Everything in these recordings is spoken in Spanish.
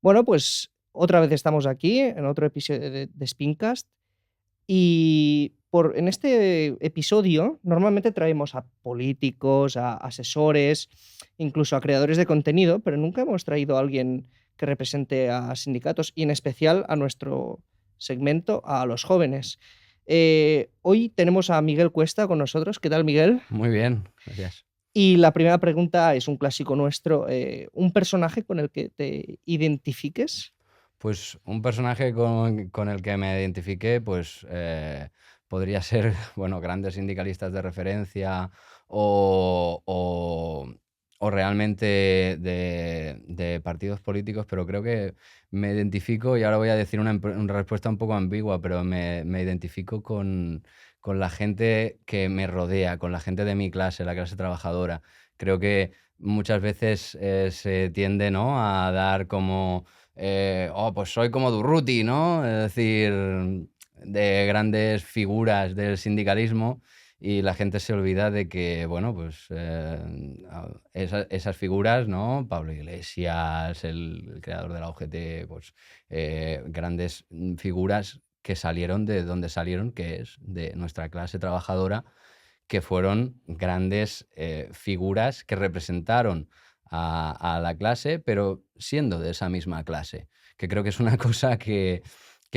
Bueno, pues otra vez estamos aquí en otro episodio de Spincast y en este episodio normalmente traemos a políticos, a asesores, incluso a creadores de contenido, pero nunca hemos traído a alguien que represente a sindicatos y en especial a nuestro segmento, a los jóvenes. Hoy tenemos a Miguel Cuesta con nosotros. ¿Qué tal, Miguel? Muy bien, gracias. Y la primera pregunta es un clásico nuestro. ¿Un personaje con el que te identifiques? Pues un personaje con el que me identifiqué, pues podría ser, bueno, grandes sindicalistas de referencia o, o- o realmente de partidos políticos, pero creo que me identifico, y ahora voy a decir una respuesta un poco ambigua, pero me identifico con la gente que me rodea, con la gente de mi clase, la clase trabajadora. Creo que muchas veces se tiende, ¿no?, a dar como pues soy como Durruti, ¿no? Es decir, de grandes figuras del sindicalismo, y la gente se olvida de que, bueno, pues esas figuras, ¿no? Pablo Iglesias, el creador de la UGT, pues grandes figuras que salieron de donde salieron, que es de nuestra clase trabajadora, que fueron grandes figuras que representaron a la clase, pero siendo de esa misma clase, que creo que es una cosa que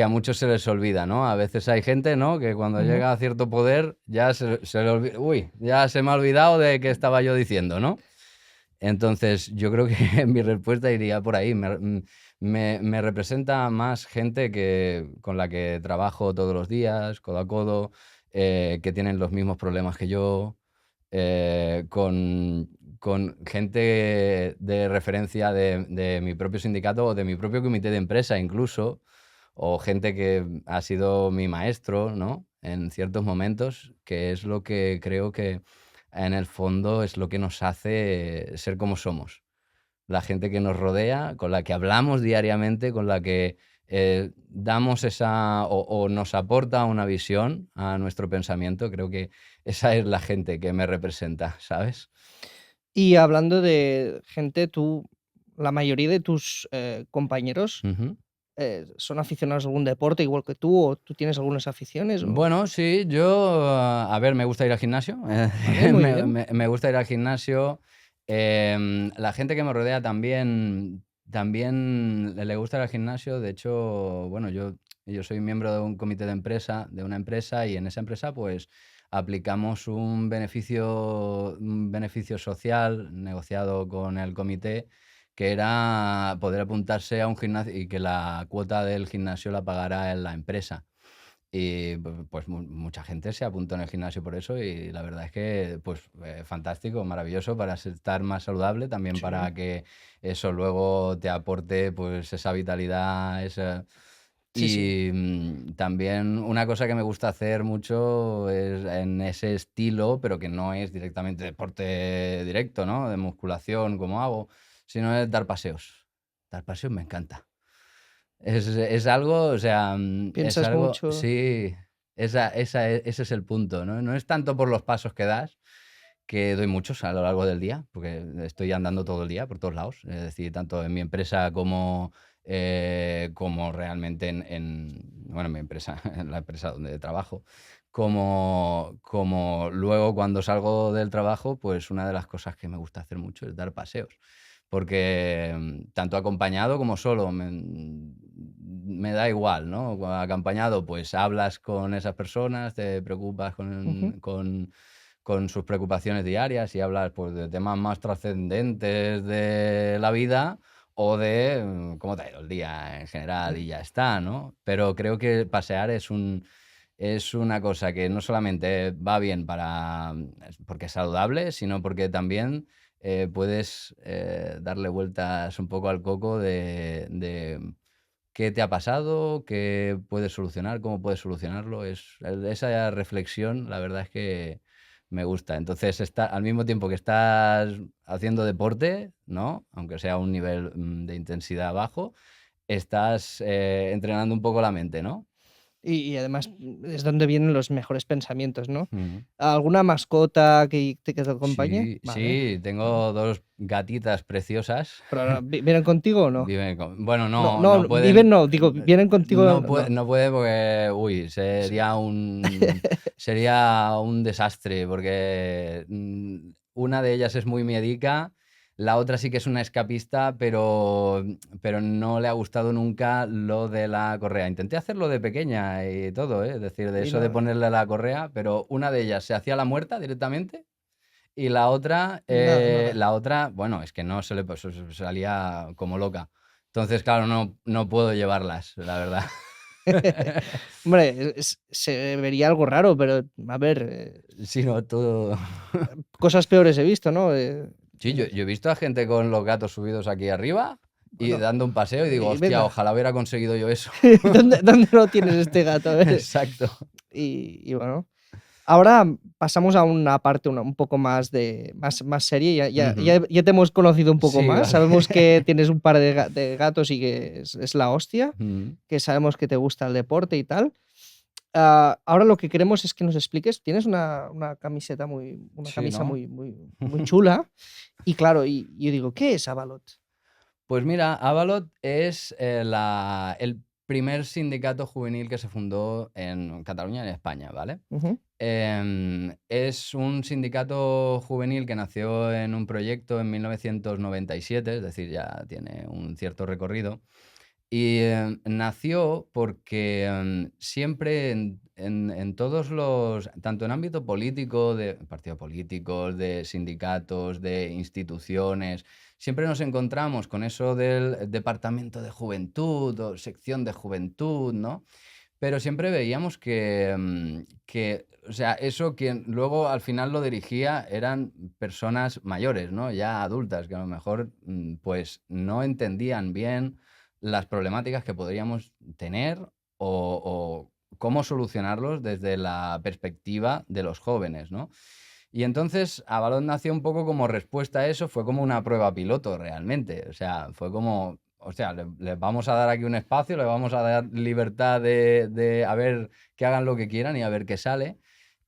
a muchos se les olvida, ¿no? A veces hay gente, ¿no?, que cuando Ujú. llega a cierto poder ya se le olvida, uy, ya se me ha olvidado de qué estaba yo diciendo, ¿no? Entonces, yo creo que mi respuesta iría por ahí. Me representa más gente con la que trabajo todos los días, codo a codo, que tienen los mismos problemas que yo, con gente de referencia de mi propio sindicato o de mi propio comité de empresa incluso, o gente que ha sido mi maestro, ¿no?, en ciertos momentos, que es lo que creo que en el fondo es lo que nos hace ser como somos. La gente que nos rodea, con la que hablamos diariamente, con la que damos esa o nos aporta una visión a nuestro pensamiento, creo que esa es la gente que me representa, ¿sabes? Y hablando de gente, la mayoría de tus compañeros Ujú. son aficionados a algún deporte igual que tú, o tú tienes algunas aficiones, o Bueno, sí, yo, a ver, me gusta ir al gimnasio, vale, muy me bien. me me gusta ir al gimnasio. La gente que me rodea también le gusta ir al gimnasio. De hecho, bueno, yo soy miembro de un comité de empresa, de una empresa, y en esa empresa, pues, aplicamos un beneficio social negociado con el comité, que era poder apuntarse a un gimnasio y que la cuota del gimnasio la pagara la empresa. Y pues mucha gente se apuntó en el gimnasio por eso, y la verdad es que pues fantástico, maravilloso para estar más saludable, también Sí, para que eso luego te aporte pues esa vitalidad, sí, sí. y también una cosa que me gusta hacer mucho es en ese estilo, pero que no es directamente deporte directo, ¿no?, de musculación como hago, sino es dar paseos. Dar paseos me encanta. Es algo, o sea, es ¿Piensas algo, mucho? sí, ese es el punto, ¿no? No es tanto por los pasos que das, que doy muchos a lo largo del día, porque estoy andando todo el día por todos lados, es decir, tanto en mi empresa como realmente bueno, en mi empresa, en la empresa donde trabajo, como luego cuando salgo del trabajo, pues una de las cosas que me gusta hacer mucho es dar paseos. Porque, tanto acompañado como solo, me da igual, ¿no? Acompañado, pues hablas con esas personas, te preocupas Ujú. con sus preocupaciones diarias, y hablas, pues, de temas más trascendentes de la vida, o de, cómo te ha ido el día en general, y ya está, ¿no? Pero creo que pasear es una cosa que no solamente va bien porque es saludable, sino porque también puedes darle vueltas un poco al coco de qué te ha pasado, qué puedes solucionar, cómo puedes solucionarlo. Esa reflexión, la verdad es que me gusta. Entonces, al mismo tiempo que estás haciendo deporte, ¿no?, aunque sea a un nivel de intensidad bajo, estás entrenando un poco la mente, ¿no? Y además es donde vienen los mejores pensamientos, ¿no? Ujú. ¿Alguna mascota que te acompañe? Sí, Vale, sí, vale. tengo 2 gatitas preciosas. Pero ahora, ¿vienen contigo o no? Viven bueno, No, no no, viven pueden, no, digo, ¿vienen contigo? No. no puede porque, uy, Sí. sería un desastre, porque, una de ellas es muy miedica, la otra sí que es una escapista, pero no le ha gustado nunca lo de la correa. Intenté hacerlo de pequeña y todo, ¿eh? Es decir, de Y eso de no, ponerle la correa, pero una de ellas se hacía la muerta directamente y nada. la otra, bueno, es que no se le pues, salía como loca. Entonces, claro, no puedo llevarlas, la verdad. Hombre, se vería algo raro, pero a ver, Sí, no, todo. cosas peores he visto, ¿no? Sí, yo he visto a gente con los gatos subidos aquí arriba y Bueno, dando un paseo y digo: y "Hostia, venga, ojalá hubiera conseguido yo eso". ¿dónde lo tienes este gato? A ver. Exacto. Y bueno, ahora pasamos a una parte un poco más más seria. Ujú. Ya te hemos conocido un poco Sí, más. vale. Sabemos que tienes un par de gatos y que es la hostia, Ujú. que sabemos que te gusta el deporte y tal. Ahora lo que queremos es que nos expliques, tienes una Sí, camisa ¿no? muy chula y claro, y yo digo: "¿Qué es Avalot?". Pues mira, Avalot es, el primer sindicato juvenil que se fundó en Cataluña, en España, ¿vale? Ujú, Es un sindicato juvenil que nació en un proyecto en 1997, es decir, ya tiene un cierto recorrido. Y nació porque siempre en todos los, tanto en ámbito político, de partidos políticos, de sindicatos, de instituciones, siempre nos encontramos con eso del departamento de juventud o sección de juventud, ¿no? Pero siempre veíamos que, o sea, eso quien luego al final lo dirigía eran personas mayores, ¿no? Ya adultas, que a lo mejor, pues no entendían bien las problemáticas que podríamos tener o cómo solucionarlos desde la perspectiva de los jóvenes, ¿no? Y entonces Avalon nació un poco como respuesta a eso, fue como una prueba piloto realmente, o sea, fue como, o sea, les vamos a dar aquí un espacio, les vamos a dar libertad de a ver que hagan lo que quieran y a ver qué sale.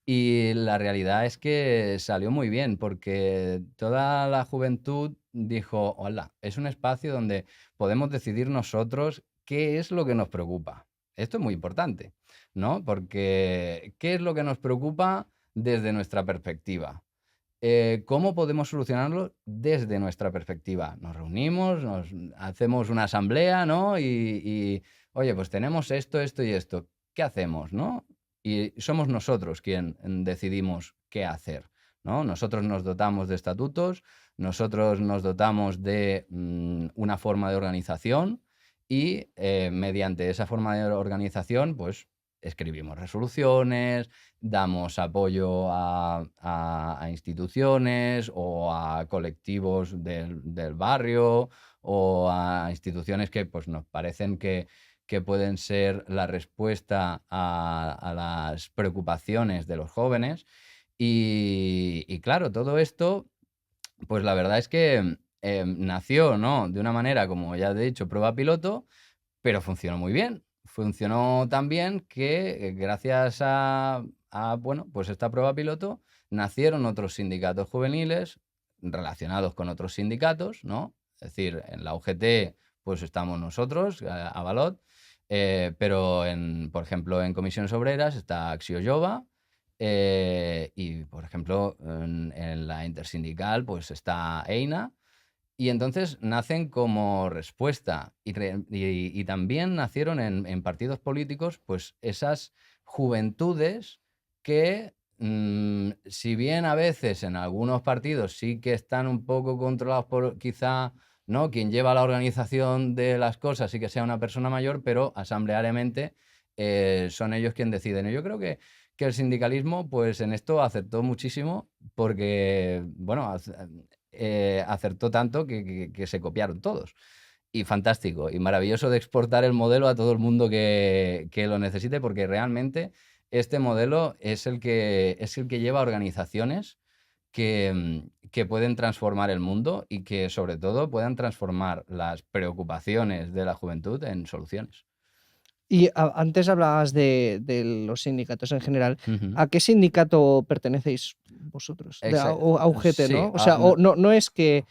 Y la realidad es que salió muy bien, porque toda la juventud dijo: "Hola, es un espacio donde podemos decidir nosotros qué es lo que nos preocupa". Esto es muy importante, ¿no? Porque, ¿qué es lo que nos preocupa desde nuestra perspectiva? ¿Cómo podemos solucionarlo desde nuestra perspectiva? Nos reunimos, nos hacemos una asamblea, ¿no? Oye, pues tenemos esto, esto y esto. ¿Qué hacemos, no? Y somos nosotros quien decidimos qué hacer, ¿no? Nosotros nos dotamos de estatutos, nosotros nos dotamos de una forma de organización y mediante esa forma de organización, pues escribimos resoluciones, damos apoyo a instituciones o a colectivos del barrio o a instituciones que pues, nos parecen que pueden ser la respuesta a las preocupaciones de los jóvenes. Y claro, todo esto, pues la verdad es que nació, ¿no? De una manera, como ya he dicho, prueba piloto, pero funcionó muy bien. Funcionó tan bien que, gracias bueno, pues esta prueba piloto, nacieron otros sindicatos juveniles relacionados con otros sindicatos, ¿no? Es decir, en la UGT, pues estamos nosotros, Avalot, pero por ejemplo, en Comisiones Obreras está Acció Jove, y, por ejemplo, en la intersindical, pues está EINA, y entonces nacen como respuesta y también nacieron en partidos políticos, pues esas juventudes que, si bien a veces en algunos partidos sí que están un poco controlados por quizá, ¿no?, quien lleva la organización de las cosas sí que sea una persona mayor, pero asambleariamente, son ellos quien deciden. Y yo creo que el sindicalismo, pues en esto acertó muchísimo porque, bueno, acertó tanto que se copiaron todos. Y fantástico, y maravilloso de exportar el modelo a todo el mundo que lo necesite, porque realmente este modelo es el que lleva a organizaciones que pueden transformar el mundo y que, sobre todo, puedan transformar las preocupaciones de la juventud en soluciones. Y antes hablabas de los sindicatos en general. Ujú. ¿A qué sindicato pertenecéis vosotros? A UGT, Sí, ¿no? O sea, no, no es que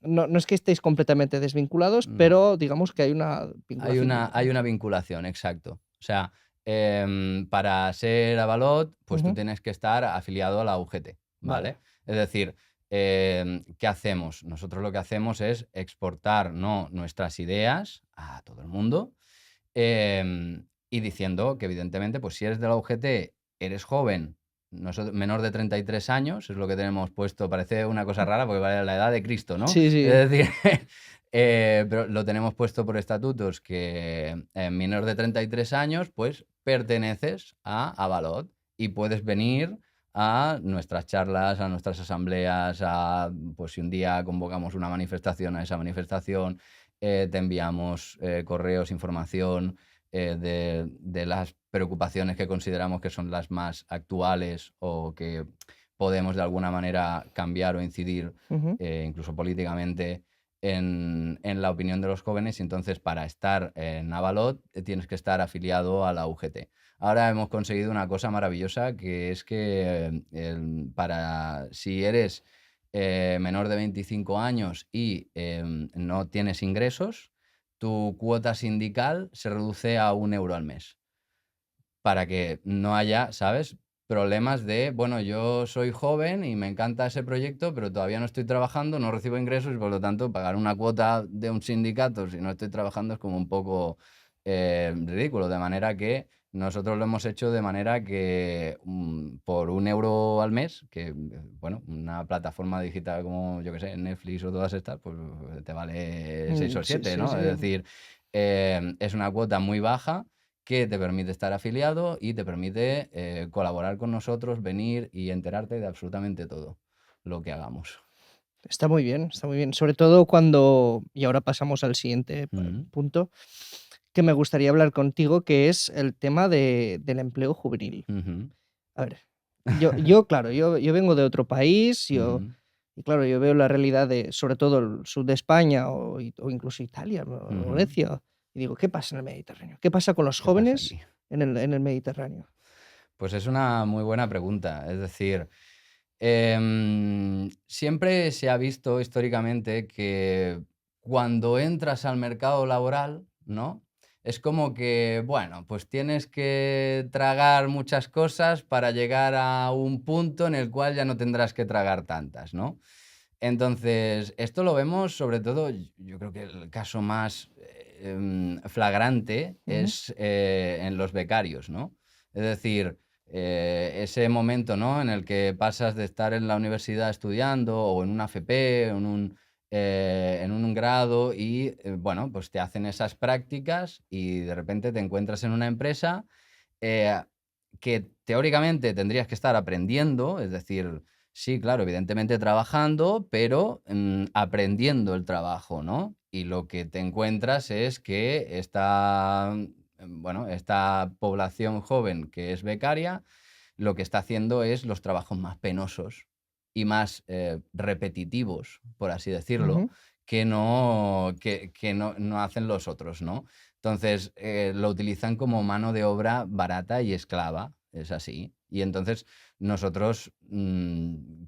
no es que estéis completamente desvinculados, no. pero digamos que hay una vinculación Hay directa. una vinculación, exacto. O sea, para ser Avalot, pues tú Ujú. tienes que estar afiliado a la UGT, Vale. ¿vale? Es decir, ¿qué hacemos? Nosotros lo que hacemos es exportar, ¿no?, nuestras ideas a todo el mundo, y diciendo que evidentemente, pues si eres de la UGT, eres joven, menor de 33 años, es lo que tenemos puesto, parece una cosa rara porque vale la edad de Cristo, ¿no? Sí, sí. Es decir, pero lo tenemos puesto por estatutos que menor de 33 años, pues perteneces a Avalot y puedes venir a nuestras charlas, a nuestras asambleas, pues si un día convocamos una manifestación, a esa manifestación, te enviamos correos, información de las preocupaciones que consideramos que son las más actuales o que podemos de alguna manera cambiar o incidir, Ujú. incluso políticamente, en la opinión de los jóvenes. Y entonces, para estar en Avalot, tienes que estar afiliado a la UGT. Ahora hemos conseguido una cosa maravillosa, que es que si eres menor de 25 años y no tienes ingresos, tu cuota sindical se reduce a 1 euro al mes, para que no haya, ¿sabes?, problemas de, bueno, yo soy joven y me encanta ese proyecto, pero todavía no estoy trabajando, no recibo ingresos y por lo tanto pagar una cuota de un sindicato si no estoy trabajando es como un poco ridículo. De manera que nosotros lo hemos hecho de manera que por 1 euro al mes, que bueno, una plataforma digital como, yo que sé, Netflix o todas estas, pues te vale 6 o Sí, 7, sí, ¿no? sí. Es decir, es una cuota muy baja que te permite estar afiliado y te permite colaborar con nosotros, venir y enterarte de absolutamente todo lo que hagamos. Está muy bien, está muy bien. Sobre todo cuando y ahora pasamos al siguiente Mm, punto que me gustaría hablar contigo, que es el tema del empleo juvenil. ujú, A ver, yo claro, yo vengo de otro país, ujú, y claro, yo veo la realidad de, sobre todo el sur de España o incluso Italia o ujú. Grecia, y digo, ¿qué pasa en el Mediterráneo? ¿Qué pasa con los ¿Qué pasa jóvenes aquí? en el Mediterráneo? Pues es una muy buena pregunta. Es decir, siempre se ha visto históricamente que cuando entras al mercado laboral, ¿no? Es como que, bueno, pues tienes que tragar muchas cosas para llegar a un punto en el cual ya no tendrás que tragar tantas, ¿no? Entonces, esto lo vemos sobre todo, yo creo que el caso más flagrante Ujú, es en los becarios, ¿no? Es decir, ese momento, ¿no?, en el que pasas de estar en la universidad estudiando o en una FP, en un grado y, bueno, pues te hacen esas prácticas y de repente te encuentras en una empresa eh, que teóricamente tendrías que estar aprendiendo, es decir, sí, claro, evidentemente trabajando, pero aprendiendo el trabajo, ¿no? Y lo que te encuentras es que bueno, esta población joven que es becaria, lo que está haciendo es los trabajos más penosos y más repetitivos, por así decirlo, ujú. que no hacen los otros, ¿no? Entonces, lo utilizan como mano de obra barata y esclava, es así. Y entonces nosotros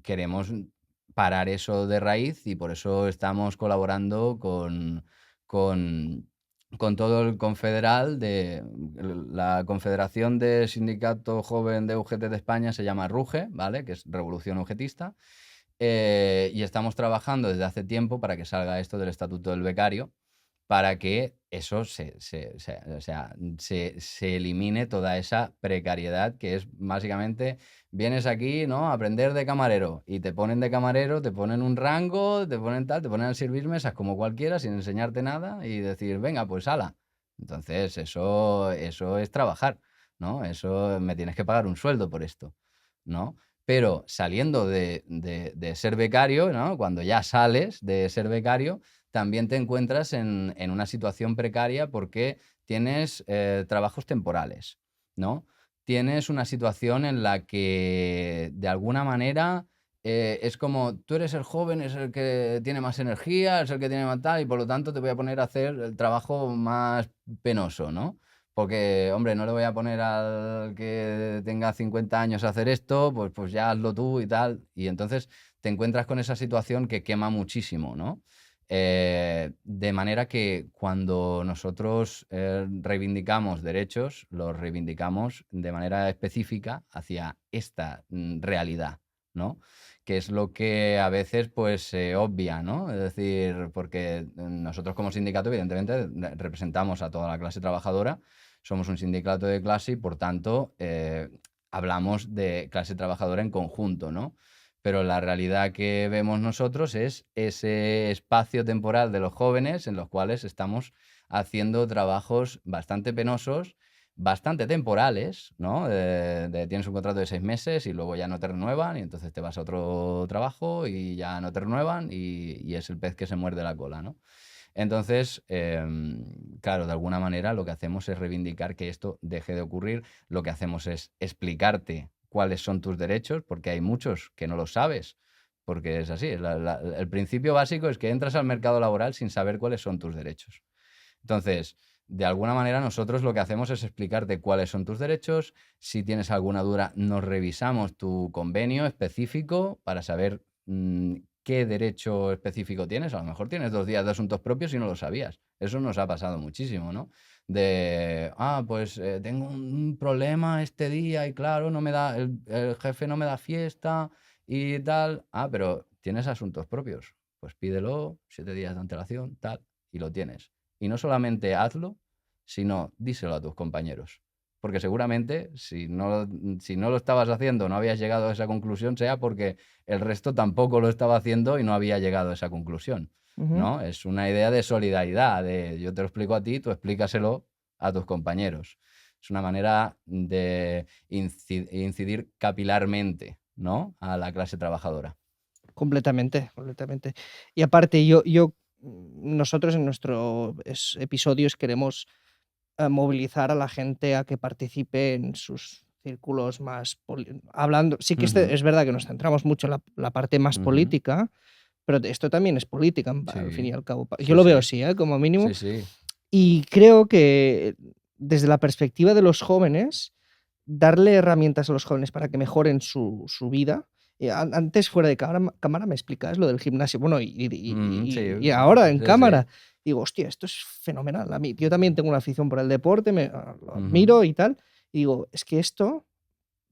queremos parar eso de raíz y por eso estamos colaborando con, con todo el confederal la Confederación de Sindicato Joven de UGT de España se llama RUGE, ¿vale? Que es Revolución Ugetista. Y estamos trabajando desde hace tiempo para que salga esto del Estatuto del Becario, para que eso o sea, se elimine toda esa precariedad que es básicamente, vienes aquí, ¿no?, a aprender de camarero y te ponen de camarero, te ponen un rango, te ponen tal, te ponen a servir mesas como cualquiera sin enseñarte nada y decir, venga, pues hala. Entonces, eso es trabajar, ¿no? Eso me tienes que pagar un sueldo por esto, ¿no? Pero saliendo de ser becario, ¿no?, cuando ya sales de ser becario, también te encuentras en una situación precaria porque tienes trabajos temporales, ¿no? Tienes una situación en la que, de alguna manera, es como tú eres el joven, es el que tiene más energía, es el que tiene más tal, y por lo tanto te voy a poner a hacer el trabajo más penoso, ¿no? Porque, hombre, no le voy a poner al que tenga 50 años a hacer esto, pues ya hazlo tú y tal. Y entonces te encuentras con esa situación que quema muchísimo, ¿no? De manera que cuando nosotros reivindicamos derechos, los reivindicamos de manera específica hacia esta realidad, ¿no? Que es lo que a veces pues se obvia, ¿no? Es decir, porque nosotros como sindicato evidentemente representamos a toda la clase trabajadora, somos un sindicato de clase y por tanto hablamos de clase trabajadora en conjunto, ¿no? Pero la realidad que vemos nosotros es ese espacio temporal de los jóvenes en los cuales estamos haciendo trabajos bastante penosos, bastante temporales, ¿no? Tienes un contrato de 6 meses y luego ya no te renuevan y entonces te vas a otro trabajo y ya no te renuevan y es el pez que se muerde la cola, ¿no? Entonces, claro, de alguna manera lo que hacemos es reivindicar que esto deje de ocurrir. Lo que hacemos es explicarte cuáles son tus derechos, porque hay muchos que no lo sabes, porque es así. El principio básico es que entras al mercado laboral sin saber cuáles son tus derechos. Entonces, de alguna manera nosotros lo que hacemos es explicarte cuáles son tus derechos. Si tienes alguna duda, nos revisamos tu convenio específico para saber qué derecho específico tienes. A lo mejor tienes 2 días de asuntos propios y no lo sabías. Eso nos ha pasado muchísimo, ¿no? Pues tengo un problema este día y claro, no me da, el jefe no me da fiesta y tal. Pero tienes asuntos propios. Pues pídelo, 7 días de antelación, tal, y lo tienes. Y no solamente hazlo, sino díselo a tus compañeros. Porque seguramente si no lo estabas haciendo, no habías llegado a esa conclusión, sea porque el resto tampoco lo estaba haciendo y no había llegado a esa conclusión, Ujú. ¿no? Es una idea de solidaridad, de yo te lo explico a ti, tú explícaselo a tus compañeros. Es una manera de incidir capilarmente, ¿no? A la clase trabajadora. Completamente, completamente. Y aparte, nosotros en nuestros episodios queremos movilizar a la gente a que participe en sus círculos más hablando. Sí que Ujú, es verdad que nos centramos mucho en la parte más ujú. política, pero esto también es política, al fin Sí, y al cabo. Yo sí, lo veo sí. así, como mínimo. Sí, sí. Y creo que desde la perspectiva de los jóvenes, darle herramientas a los jóvenes para que mejoren su vida. Antes, fuera de cámara, me explicabas lo del gimnasio. Bueno, Sí, y ahora en sí, sí. cámara, digo, hostia, esto es fenomenal. Yo también tengo una afición por el deporte, lo Ujú, admiro y tal. Y digo, es que esto,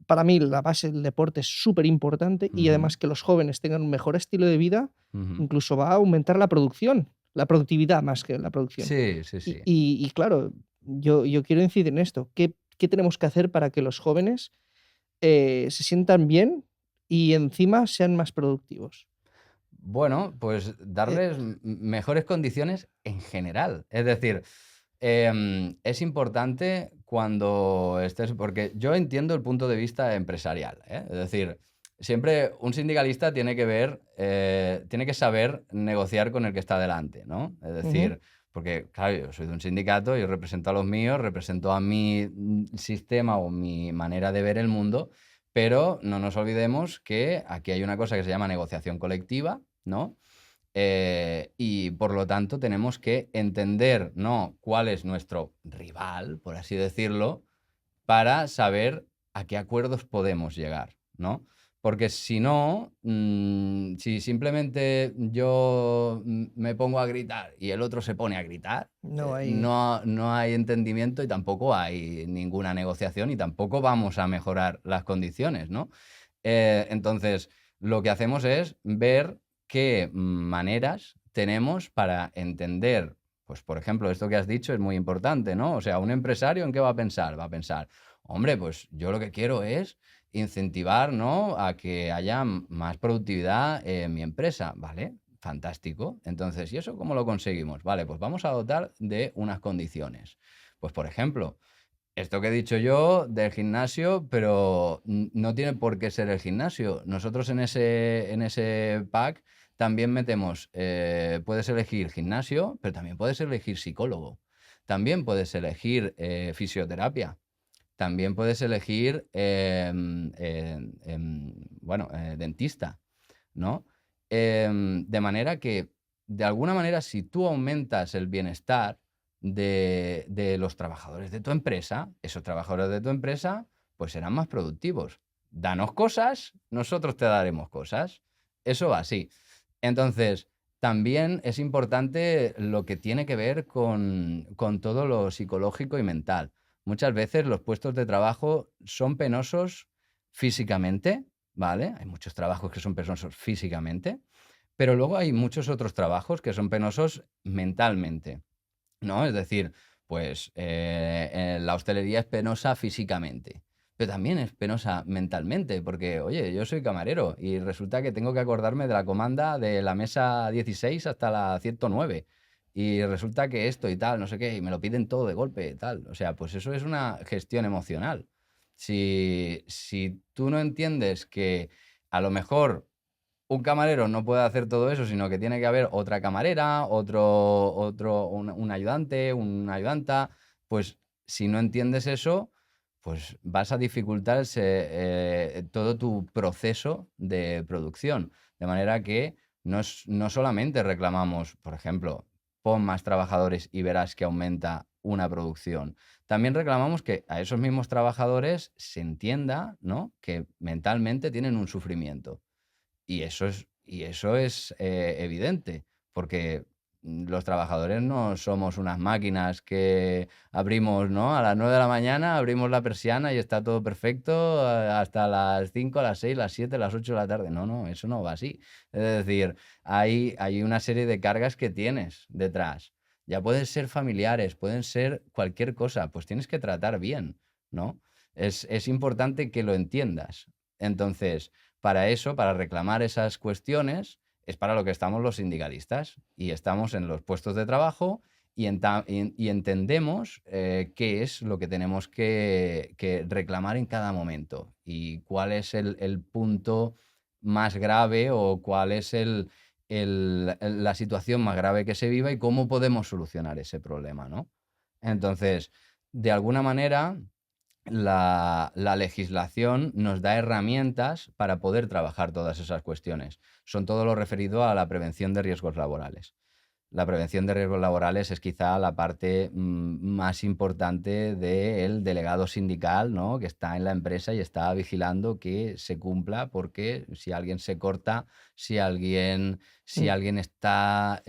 para mí, la base del deporte es súper importante y ujú, además que los jóvenes tengan un mejor estilo de vida, ujú. incluso va a aumentar la productividad más que la producción. Sí, sí, Y, sí. y- y claro, yo quiero incidir en esto. ¿Qué tenemos que hacer para que los jóvenes se sientan bien y encima sean más productivos? Bueno, pues Eh, darles mejores condiciones en general. Es decir, es importante cuando estés, porque yo entiendo el punto de vista empresarial, ¿eh? Es decir, siempre un sindicalista tiene que saber negociar con el que está delante, ¿no? Es ujú, decir, porque, claro, yo soy de un sindicato, yo represento a los míos, represento a mi sistema o mi manera de ver el mundo, pero no nos olvidemos que aquí hay una cosa que se llama negociación colectiva, ¿no? Y por lo tanto tenemos que entender, ¿no?, cuál es nuestro rival, por así decirlo, para saber a qué acuerdos podemos llegar, ¿no? Porque si no, si simplemente yo me pongo a gritar y el otro se pone a gritar, no hay. no hay entendimiento y tampoco hay ninguna negociación y tampoco vamos a mejorar las condiciones, ¿no? Entonces, lo que hacemos es ver qué maneras tenemos para entender, pues por ejemplo, esto que has dicho es muy importante, ¿no? O sea, un empresario, ¿en qué va a pensar? Va a pensar, hombre, pues yo lo que quiero es incentivar, ¿no?, a que haya más productividad en mi empresa, ¿vale? Fantástico. Entonces, ¿y eso cómo lo conseguimos? Vale, pues vamos a dotar de unas condiciones. Pues, por ejemplo, esto que he dicho yo del gimnasio, pero no tiene por qué ser el gimnasio. Nosotros en ese pack también metemos, puedes elegir gimnasio, pero también puedes elegir psicólogo. También puedes elegir fisioterapia. También puedes elegir, bueno, dentista, ¿no? De manera que, de alguna manera, si tú aumentas el bienestar, de los trabajadores de tu empresa, esos trabajadores de tu empresa pues serán más productivos. Danos cosas, nosotros te daremos cosas. Eso va así. Entonces, también es importante lo que tiene que ver con todo lo psicológico y mental. Muchas veces los puestos de trabajo son penosos físicamente, ¿vale? Hay muchos trabajos que son penosos físicamente, pero luego hay muchos otros trabajos que son penosos mentalmente, ¿no? Es decir, pues la hostelería es penosa físicamente, pero también es penosa mentalmente, porque, oye, yo soy camarero y resulta que tengo que acordarme de la comanda de la mesa 16 hasta la 109. Y resulta que esto y tal, no sé qué, y me lo piden todo de golpe y tal. O sea, pues eso es una gestión emocional. Si tú no entiendes que a lo mejor un camarero no puede hacer todo eso, sino que tiene que haber otra camarera, un ayudante, una ayudanta, pues si no entiendes eso, pues vas a dificultar todo tu proceso de producción. De manera que no solamente reclamamos, por ejemplo, pon más trabajadores y verás que aumenta una producción. También reclamamos que a esos mismos trabajadores se entienda, ¿no?, que mentalmente tienen un sufrimiento. Y eso es evidente, porque los trabajadores no somos unas máquinas que abrimos, ¿no? A las 9 de la mañana abrimos la persiana y está todo perfecto hasta las 5, las 6, las 7, las 8 de la tarde. No, no, eso no va así. Es decir, hay una serie de cargas que tienes detrás. Ya pueden ser familiares, pueden ser cualquier cosa, pues tienes que tratar bien, ¿no? Es importante que lo entiendas. Entonces, para eso, para reclamar esas cuestiones, es para lo que estamos los sindicalistas y estamos en los puestos de trabajo y entendemos qué es lo que tenemos que reclamar en cada momento y cuál es el punto más grave o cuál es la situación más grave que se viva y cómo podemos solucionar ese problema, ¿no? Entonces, de alguna manera la legislación nos da herramientas para poder trabajar todas esas cuestiones. Son todo lo referido a la prevención de riesgos laborales. La prevención de riesgos laborales es quizá la parte más importante del delegado sindical, ¿no?, que está en la empresa y está vigilando que se cumpla, porque si alguien se corta, si Mm. alguien está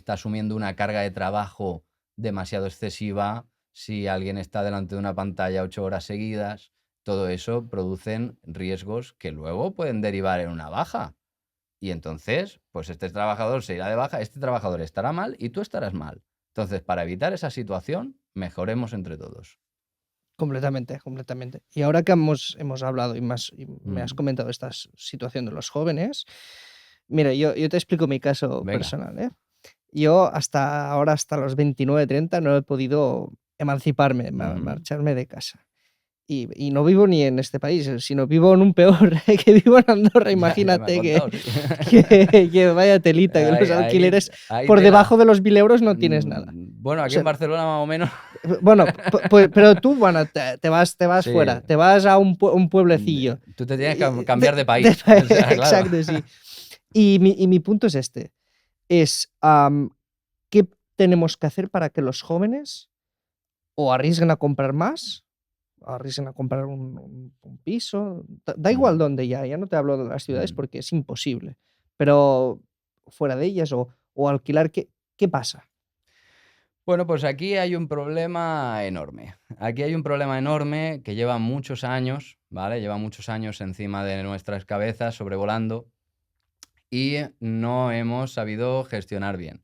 asumiendo una carga de trabajo demasiado excesiva, si alguien está delante de una pantalla 8 horas seguidas, todo eso producen riesgos que luego pueden derivar en una baja. Y entonces, pues este trabajador se irá de baja, este trabajador estará mal y tú estarás mal. Entonces, para evitar esa situación, mejoremos entre todos. Completamente, completamente. Y ahora que hemos hablado y me has Mm, comentado esta situación de los jóvenes, mira, yo te explico mi caso Venga. personal, ¿eh? Yo hasta ahora, hasta los 29, 30, no he podido emanciparme, Ujú. marcharme de casa. Y no vivo ni en este país, sino vivo en un peor, que vivo en Andorra. Ya me has Imagínate contado, sí. que vaya telita, que los Ahí, alquileres ahí por debajo tela. de los 1.000 € no tienes nada. Bueno, O aquí en sea, Barcelona más o menos. bueno, pero tú, bueno, te vas Sí. fuera, te vas a un pueblecillo. Tú te tienes que De cambiar de país. O sea, claro. exacto, sí. Y mi punto es este, ¿qué tenemos que hacer para que los jóvenes o arriesguen a comprar más, o arriesguen a comprar un piso? Da igual Ujú, dónde, ya no te hablo de las ciudades ujú. porque es imposible, pero fuera de ellas o alquilar, ¿qué pasa? Bueno, pues aquí hay un problema enorme. Aquí hay un problema enorme que lleva muchos años, ¿vale? Lleva muchos años encima de nuestras cabezas, sobrevolando, y no hemos sabido gestionar bien.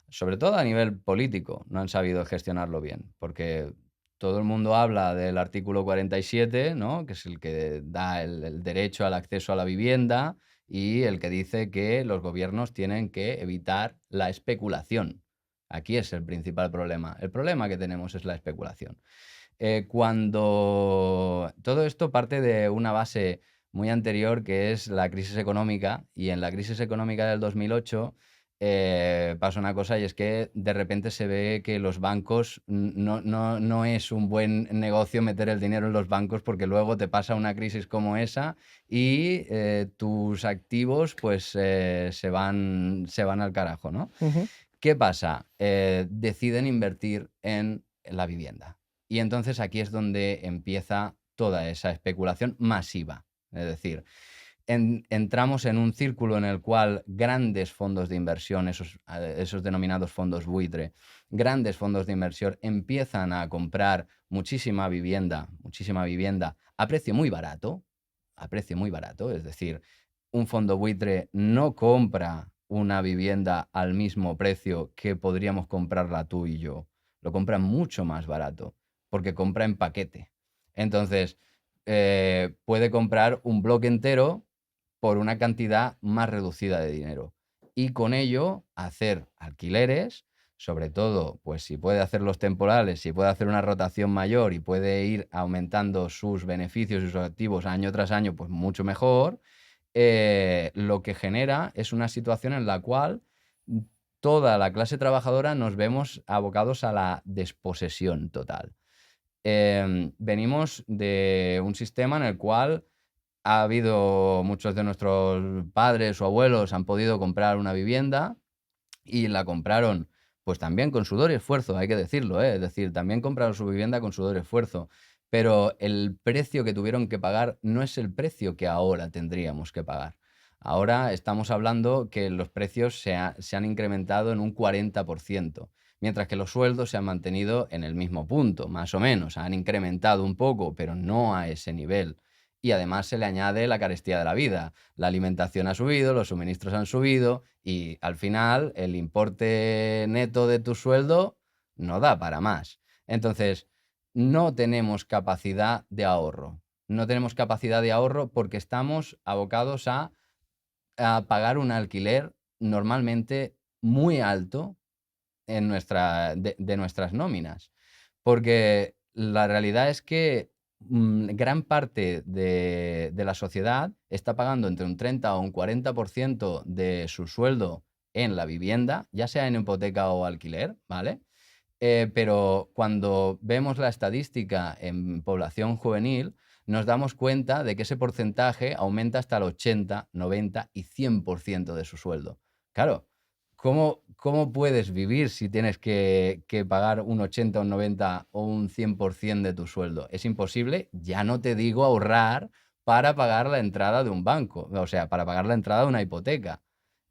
Sobre todo a nivel político, no han sabido gestionarlo bien, porque todo el mundo habla del artículo 47, ¿no?, que es el que da el derecho al acceso a la vivienda y el que dice que los gobiernos tienen que evitar la especulación. Aquí es el principal problema. El problema que tenemos es la especulación. Cuando todo esto parte de una base muy anterior, que es la crisis económica, y en la crisis económica del 2008 pasa una cosa, y es que de repente se ve que los bancos no es un buen negocio meter el dinero en los bancos, porque luego te pasa una crisis como esa y tus activos pues se van al carajo, ¿no? Ujú. ¿Qué pasa? Deciden invertir en la vivienda. Y entonces aquí es donde empieza toda esa especulación masiva. Es decir, entramos en un círculo en el cual grandes fondos de inversión, esos denominados fondos buitre, grandes fondos de inversión empiezan a comprar muchísima vivienda a precio muy barato, es decir, un fondo buitre no compra una vivienda al mismo precio que podríamos comprarla tú y yo, lo compra mucho más barato, porque compra en paquete. Entonces, puede comprar un bloque entero por una cantidad más reducida de dinero. Y con ello hacer alquileres, sobre todo, pues si puede hacer los temporales, si puede hacer una rotación mayor y puede ir aumentando sus beneficios y sus activos año tras año, pues mucho mejor. Lo que genera es una situación en la cual toda la clase trabajadora nos vemos abocados a la desposesión total. Venimos de un sistema en el cual ha habido muchos de nuestros padres o abuelos han podido comprar una vivienda y la compraron pues también con sudor y esfuerzo, hay que decirlo, ¿eh? Es decir, también compraron su vivienda con sudor y esfuerzo, pero el precio que tuvieron que pagar no es el precio que ahora tendríamos que pagar. Ahora estamos hablando que los precios se han incrementado en un 40%, mientras que los sueldos se han mantenido en el mismo punto, más o menos. Han incrementado un poco, pero no a ese nivel. Y además se le añade la carestía de la vida. La alimentación ha subido, los suministros han subido y al final el importe neto de tu sueldo no da para más. Entonces, no tenemos capacidad de ahorro. No tenemos capacidad de ahorro porque estamos abocados a pagar un alquiler normalmente muy alto de nuestras nóminas. Porque la realidad es que gran parte de la sociedad está pagando entre un 30 o un 40% de su sueldo en la vivienda, ya sea en hipoteca o alquiler, ¿vale? Pero cuando vemos la estadística en población juvenil, nos damos cuenta de que ese porcentaje aumenta hasta el 80, 90 y 100% de su sueldo. Claro, ¿cómo puedes vivir si tienes que pagar un 80, un 90 o un 100% de tu sueldo? Es imposible, ya no te digo ahorrar para pagar la entrada de un banco, o sea, para pagar la entrada de una hipoteca.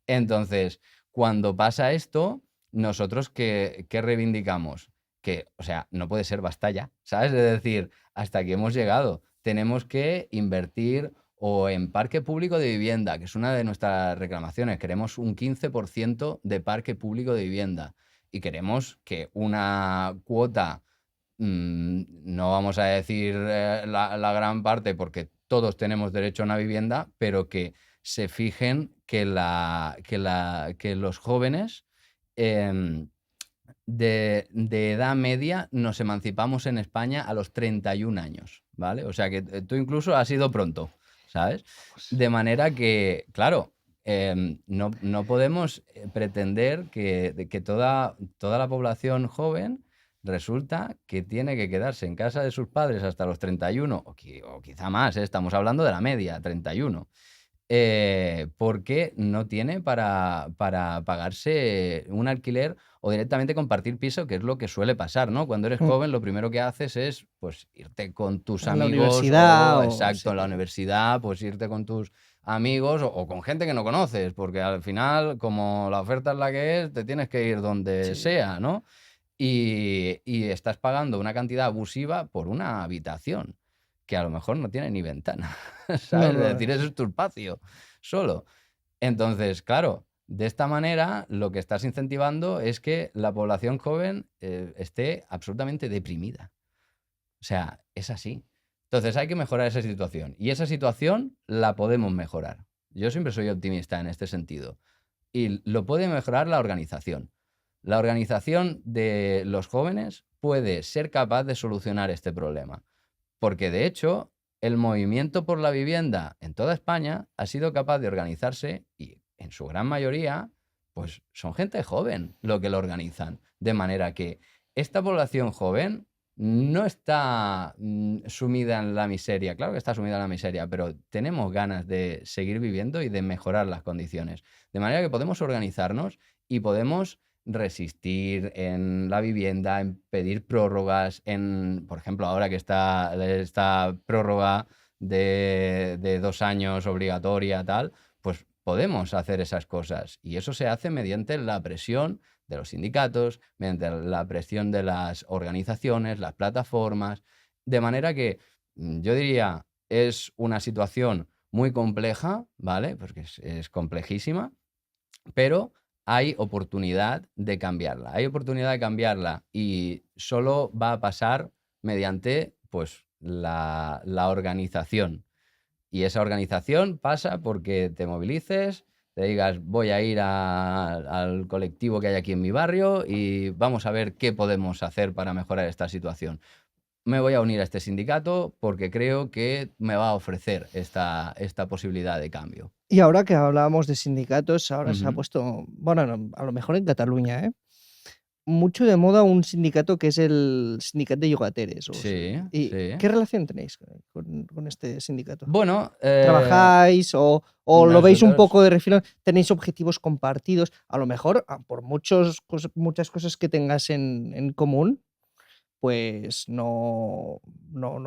Entonces, cuando pasa esto, nosotros ¿qué reivindicamos? Que, o sea, no puede ser, basta ya, ¿sabes? Es decir, hasta aquí hemos llegado. Tenemos que invertir o en parque público de vivienda, que es una de nuestras reclamaciones. Queremos un 15% de parque público de vivienda y queremos que una cuota, no vamos a decir la gran parte porque todos tenemos derecho a una vivienda, pero que se fijen que los jóvenes em, de edad media nos emancipamos en España a los 31 años, ¿vale? O sea que tú incluso has ido pronto, ¿sabes? De manera que, claro, no podemos pretender que toda la población joven resulta que tiene que quedarse en casa de sus padres hasta los 31, o quizá más, ¿eh? Estamos hablando de la media, 31, porque no tiene para pagarse un alquiler o directamente compartir piso, que es lo que suele pasar, ¿no? Cuando eres Mm. joven, lo primero que haces es, pues, irte con tus En la amigos universidad o, o exacto, sí. en la universidad, pues irte con tus amigos o con gente que no conoces, porque al final, como la oferta es la que es, te tienes que ir donde Sí. sea, ¿no? Y estás pagando una cantidad abusiva por una habitación que a lo mejor no tiene ni ventana, No, ¿sabes? Es no, decir, eso es tu espacio solo. Entonces, claro, de esta manera lo que estás incentivando es que la población joven esté absolutamente deprimida. O sea, es así. Entonces hay que mejorar esa situación. Y esa situación la podemos mejorar. Yo siempre soy optimista en este sentido. Y lo puede mejorar la organización. La organización de los jóvenes puede ser capaz de solucionar este problema. Porque de hecho, el movimiento por la vivienda en toda España ha sido capaz de organizarse y en su gran mayoría, pues son gente joven lo que lo organizan. De manera que esta población joven no está sumida en la miseria. Claro que está sumida en la miseria, pero tenemos ganas de seguir viviendo y de mejorar las condiciones. De manera que podemos organizarnos y podemos resistir en la vivienda, en pedir prórrogas, por ejemplo, ahora que está esta prórroga de 2 años obligatoria, tal, pues podemos hacer esas cosas. Y eso se hace mediante la presión de los sindicatos, mediante la presión de las organizaciones, las plataformas, de manera que yo diría, es una situación muy compleja, ¿vale? Porque es complejísima, pero hay oportunidad de cambiarla. Hay oportunidad de cambiarla y solo va a pasar mediante, pues, la organización. Y esa organización pasa porque te movilices, te digas, voy a ir al colectivo que hay aquí en mi barrio y vamos a ver qué podemos hacer para mejorar esta situación. Me voy a unir a este sindicato porque creo que me va a ofrecer esta posibilidad de cambio. Y ahora que hablábamos de sindicatos, ahora se ha Ujú. puesto, bueno, a lo mejor en Cataluña, mucho de moda un sindicato que es el Sindicat de Llogateres. Sí, ¿Y sí. qué relación tenéis con este sindicato? Bueno, ¿Trabajáis o lo veis un nosotros poco de refilón? ¿Tenéis objetivos compartidos? A lo mejor, por muchas cosas que tengas en común, pues no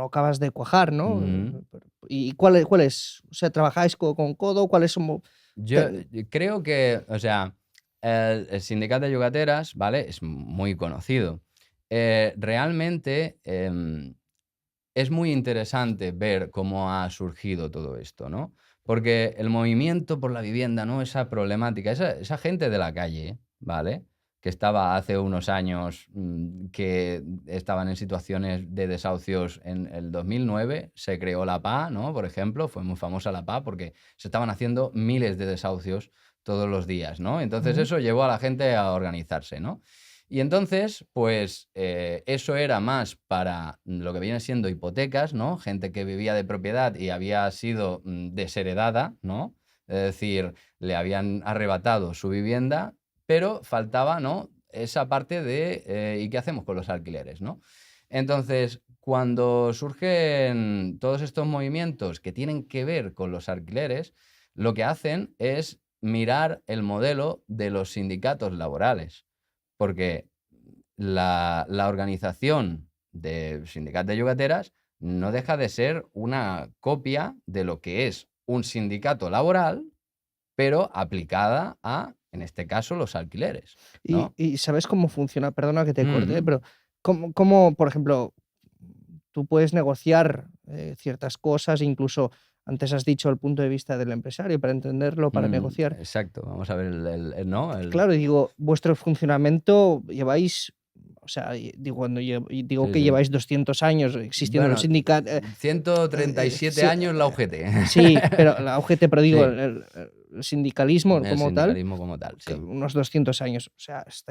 acabas de cuajar, ¿no? ujú. ¿Y cuál es? O sea, ¿trabajáis codo con codo? ¿Cuáles son? Yo creo que, o sea, el sindicato de llogateras, ¿vale? Es muy conocido. Realmente, es muy interesante ver cómo ha surgido todo esto, ¿no? Porque el movimiento por la vivienda, ¿no? Esa problemática, esa gente de la calle, ¿vale? Que estaba hace unos años, que estaban en situaciones de desahucios en el 2009, se creó la PA, ¿no? Por ejemplo, fue muy famosa la PA porque se estaban haciendo miles de desahucios todos los días, ¿no? Entonces Ujú. eso llevó a la gente a organizarse, ¿no? Y entonces, pues, eso era más para lo que viene siendo hipotecas, ¿no? Gente que vivía de propiedad y había sido, desheredada, ¿no? Es decir, le habían arrebatado su vivienda, pero faltaba, ¿no? Esa parte de, ¿y qué hacemos con los alquileres, no? Entonces, cuando surgen todos estos movimientos que tienen que ver con los alquileres, lo que hacen es mirar el modelo de los sindicatos laborales. Porque la organización de Sindicat de Llogateras no deja de ser una copia de lo que es un sindicato laboral, pero aplicada a, en este caso, los alquileres, ¿no? ¿Y sabes cómo funciona? Perdona que te corte, Ujú. pero ¿cómo, por ejemplo, tú puedes negociar, ciertas cosas, incluso antes has dicho el punto de vista del empresario, para entenderlo, para negociar? Exacto. Vamos a ver ¿no? Claro, digo, vuestro funcionamiento lleváis, o sea, digo, y digo Sí, que sí. lleváis 200 años existiendo en el Bueno, sindicato, 137 sí, años la UGT. sí, pero la UGT, pero digo, Sí, el sindicalismo el como tal, sindicalismo como tal, que sí. unos 200 años, o sea, es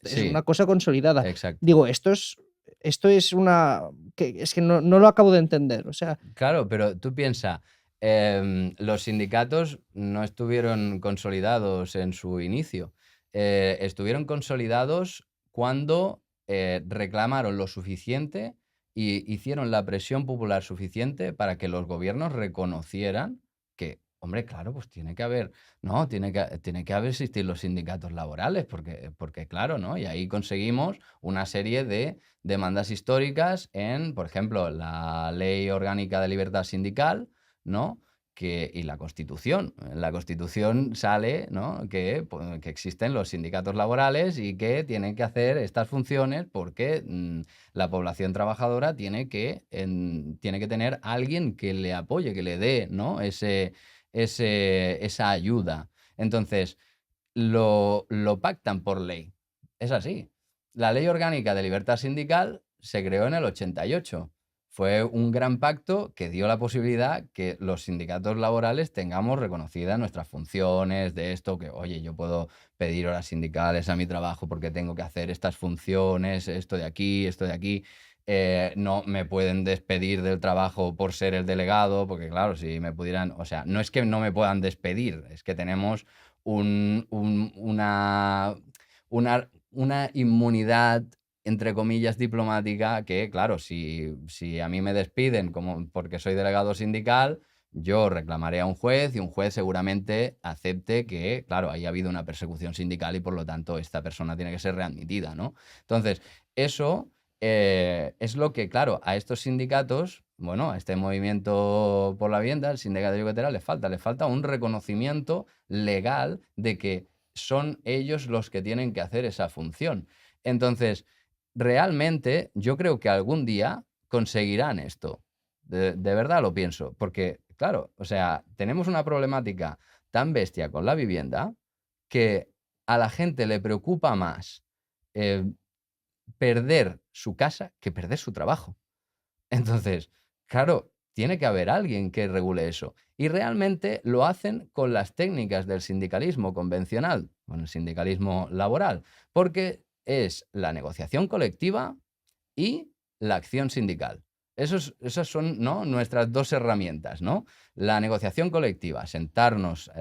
Sí, una cosa consolidada. exacto. Digo, esto es una que es que no lo acabo de entender, o sea, Claro, pero tú piensa, los sindicatos no estuvieron consolidados en su inicio. Estuvieron consolidados cuando, reclamaron lo suficiente y hicieron la presión popular suficiente para que los gobiernos reconocieran que, hombre, claro, pues tiene que haber, ¿no? Tiene que haber existir los sindicatos laborales, porque claro, ¿no? Y ahí conseguimos una serie de demandas históricas en, por ejemplo, la Ley Orgánica de Libertad Sindical, ¿no? Y la Constitución. En la Constitución sale, ¿no? Que existen los sindicatos laborales y que tienen que hacer estas funciones porque la población trabajadora tiene que tener alguien que le apoye, que le dé, ¿no? Esa ayuda. Entonces, lo pactan por ley. Es así. La Ley Orgánica de Libertad Sindical se creó en el 88. Fue un gran pacto que dio la posibilidad que los sindicatos laborales tengamos reconocidas nuestras funciones, de esto que, oye, yo puedo pedir horas sindicales a mi trabajo porque tengo que hacer estas funciones, esto de aquí, esto de aquí. No me pueden despedir del trabajo por ser el delegado, porque claro, si me pudieran, o sea, no es que no me puedan despedir, es que tenemos un un una inmunidad, entre comillas, diplomática que, claro, si a mí me despiden como porque soy delegado sindical, yo reclamaré a un juez y un juez seguramente acepte que, claro, ahí ha habido una persecución sindical y por lo tanto esta persona tiene que ser readmitida, ¿no? Entonces, eso es lo que, claro, a estos sindicatos, bueno, a este movimiento por la vivienda, al sindicato de Yucatera, les falta un reconocimiento legal de que son ellos los que tienen que hacer esa función. Entonces, realmente yo creo que algún día conseguirán esto. De verdad lo pienso, porque, claro, o sea, tenemos una problemática tan bestia con la vivienda que a la gente le preocupa más eh, perder su casa que perder su trabajo. Entonces, claro, tiene que haber alguien que regule eso. Y realmente lo hacen con las técnicas del sindicalismo convencional, con el sindicalismo laboral, porque es la negociación colectiva y la acción sindical. Esas son, ¿no?, nuestras dos herramientas, ¿no? La negociación colectiva, sentarnos,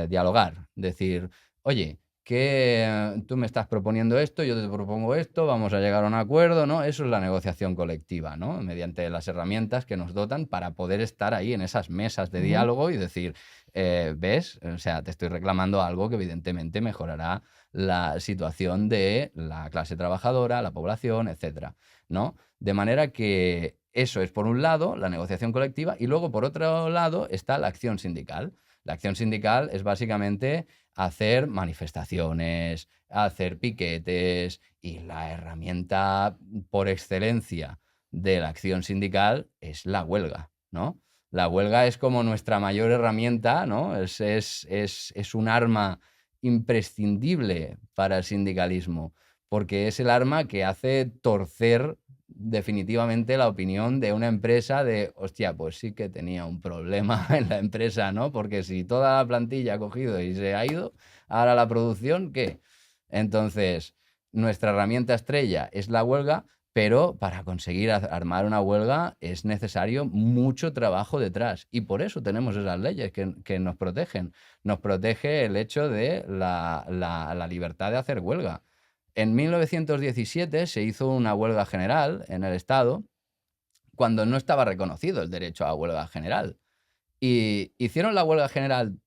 dialogar, decir, oye, que tú me estás proponiendo esto, yo te propongo esto, vamos a llegar a un acuerdo, ¿no? Eso es la negociación colectiva, ¿no? Mediante las herramientas que nos dotan para poder estar ahí en esas mesas de Ujú. diálogo y decir, ¿ves? O sea, te estoy reclamando algo que evidentemente mejorará la situación de la clase trabajadora, la población, etcétera, ¿no? De manera que eso es por un lado la negociación colectiva y luego por otro lado está la acción sindical. La acción sindical es básicamente hacer manifestaciones, hacer piquetes y la herramienta por excelencia de la acción sindical es la huelga, ¿no? La huelga es como nuestra mayor herramienta, ¿no? Es un arma imprescindible para el sindicalismo, porque es el arma que hace torcer definitivamente la opinión de una empresa de, hostia, pues sí que tenía un problema en la empresa, ¿no? Porque si toda la plantilla ha cogido y se ha ido, ahora la producción, ¿qué? Entonces, nuestra herramienta estrella es la huelga, pero para conseguir armar una huelga es necesario mucho trabajo detrás. Y por eso tenemos esas leyes que nos protegen. Nos protege el hecho de la libertad de hacer huelga. En 1917 se hizo una huelga general en el Estado cuando no estaba reconocido el derecho a huelga general. Y hicieron la huelga general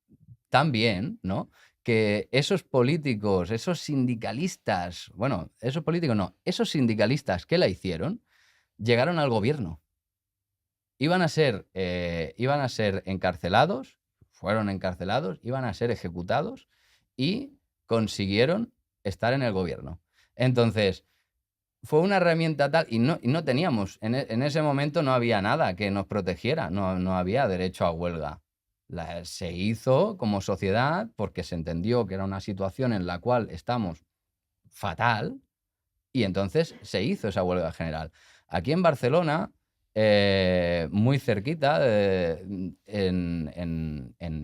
tan bien, ¿no?, que esos políticos, esos sindicalistas, bueno, esos políticos no, esos sindicalistas que la hicieron, llegaron al gobierno. Iban a ser encarcelados, fueron encarcelados, iban a ser ejecutados y consiguieron estar en el gobierno. Entonces, fue una herramienta tal y no teníamos, en ese momento no había nada que nos protegiera, no había derecho a huelga. Se hizo como sociedad porque se entendió que era una situación en la cual estamos fatal y entonces se hizo esa huelga general. Aquí en Barcelona, muy cerquita, en